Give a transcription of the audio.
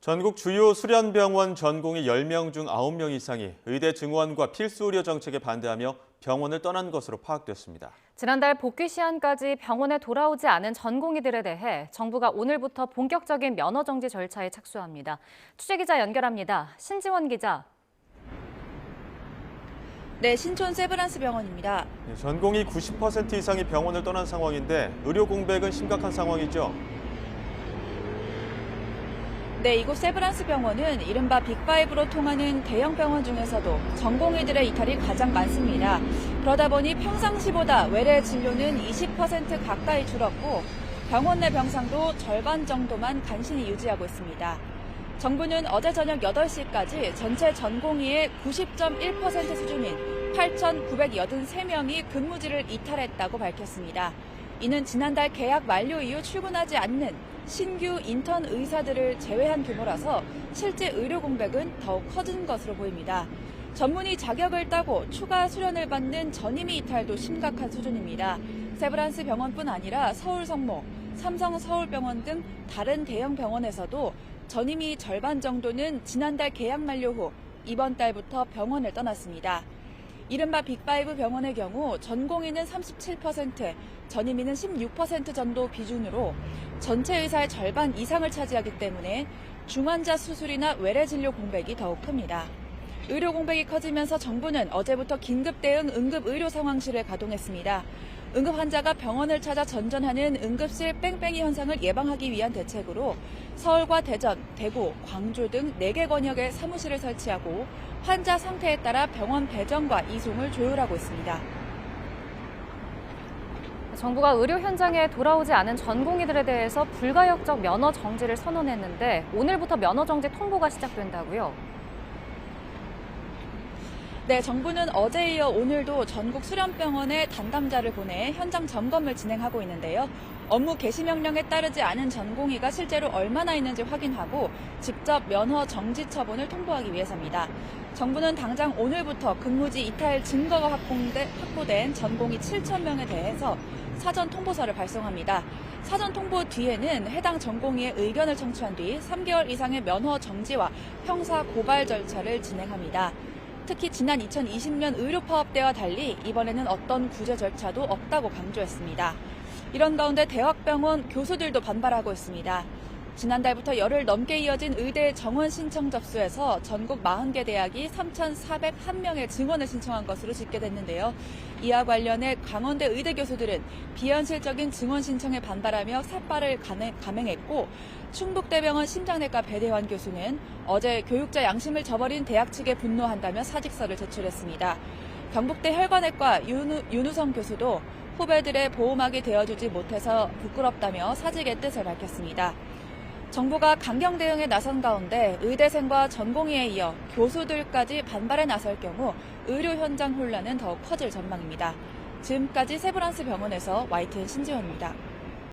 전국 주요 수련병원 전공의 10명 중 9명 이상이 의대 증원과 필수 의료 정책에 반대하며 병원을 떠난 것으로 파악됐습니다. 지난달 복귀 시한까지 병원에 돌아오지 않은 전공의들에 대해 정부가 오늘부터 본격적인 면허 정지 절차에 착수합니다. 취재기자 연결합니다. 신지원 기자. 네, 신촌 세브란스 병원입니다. 전공의 90% 이상이 병원을 떠난 상황인데 의료 공백은 심각한 상황이죠. 네, 이곳 세브란스 병원은 이른바 빅5로 통하는 대형 병원 중에서도 전공의들의 이탈이 가장 많습니다. 그러다 보니 평상시보다 외래 진료는 20% 가까이 줄었고 병원 내 병상도 절반 정도만 간신히 유지하고 있습니다. 정부는 어제 저녁 8시까지 전체 전공의의 90.1% 수준인 8,983명이 근무지를 이탈했다고 밝혔습니다. 이는 지난달 계약 만료 이후 출근하지 않는 신규 인턴 의사들을 제외한 규모라서 실제 의료 공백은 더욱 커진 것으로 보입니다. 전문의 자격을 따고 추가 수련을 받는 전임의 이탈도 심각한 수준입니다. 세브란스 병원뿐 아니라 서울성모, 삼성서울병원 등 다른 대형 병원에서도 전임의 절반 정도는 지난달 계약 만료 후 이번 달부터 병원을 떠났습니다. 이른바 빅5 병원의 경우 전공의는 37%, 전임의는 16% 정도 비중으로 전체 의사의 절반 이상을 차지하기 때문에 중환자 수술이나 외래 진료 공백이 더욱 큽니다. 의료 공백이 커지면서 정부는 어제부터 긴급 대응 응급의료 상황실을 가동했습니다. 응급 환자가 병원을 찾아 전전하는 응급실 뺑뺑이 현상을 예방하기 위한 대책으로 서울과 대전, 대구, 광주 등 4개 권역에 사무실을 설치하고 환자 상태에 따라 병원 배정과 이송을 조율하고 있습니다. 정부가 의료 현장에 돌아오지 않은 전공의들에 대해서 불가역적 면허 정지를 선언했는데 오늘부터 면허 정지 통보가 시작된다고요? 네, 정부는 어제에 이어 오늘도 전국 수련병원에 담당자를 보내 현장 점검을 진행하고 있는데요. 업무 개시 명령에 따르지 않은 전공의가 실제로 얼마나 있는지 확인하고 직접 면허 정지 처분을 통보하기 위해서입니다. 정부는 당장 오늘부터 근무지 이탈 증거가 확보된 전공의 7,000명에 대해서 사전 통보서를 발송합니다. 사전 통보 뒤에는 해당 전공의의 의견을 청취한 뒤 3개월 이상의 면허 정지와 형사 고발 절차를 진행합니다. 특히 지난 2020년 의료 파업 때와 달리 이번에는 어떤 구제 절차도 없다고 강조했습니다. 이런 가운데 대학병원 교수들도 반발하고 있습니다. 지난달부터 열흘 넘게 이어진 의대 정원 신청 접수에서 전국 40개 대학이 3,401명의 증원을 신청한 것으로 집계됐는데요. 이와 관련해 강원대 의대 교수들은 비현실적인 증원 신청에 반발하며 삭발을 감행했고 충북대병원 심장내과 배대환 교수는 어제 교육자 양심을 저버린 대학 측에 분노한다며 사직서를 제출했습니다. 경북대 혈관외과 윤우성 교수도 후배들의 보호막이 되어주지 못해서 부끄럽다며 사직의 뜻을 밝혔습니다. 정부가 강경 대응에 나선 가운데 의대생과 전공의에 이어 교수들까지 반발에 나설 경우 의료 현장 혼란은 더욱 커질 전망입니다. 지금까지 세브란스 병원에서 YTN 신지원입니다.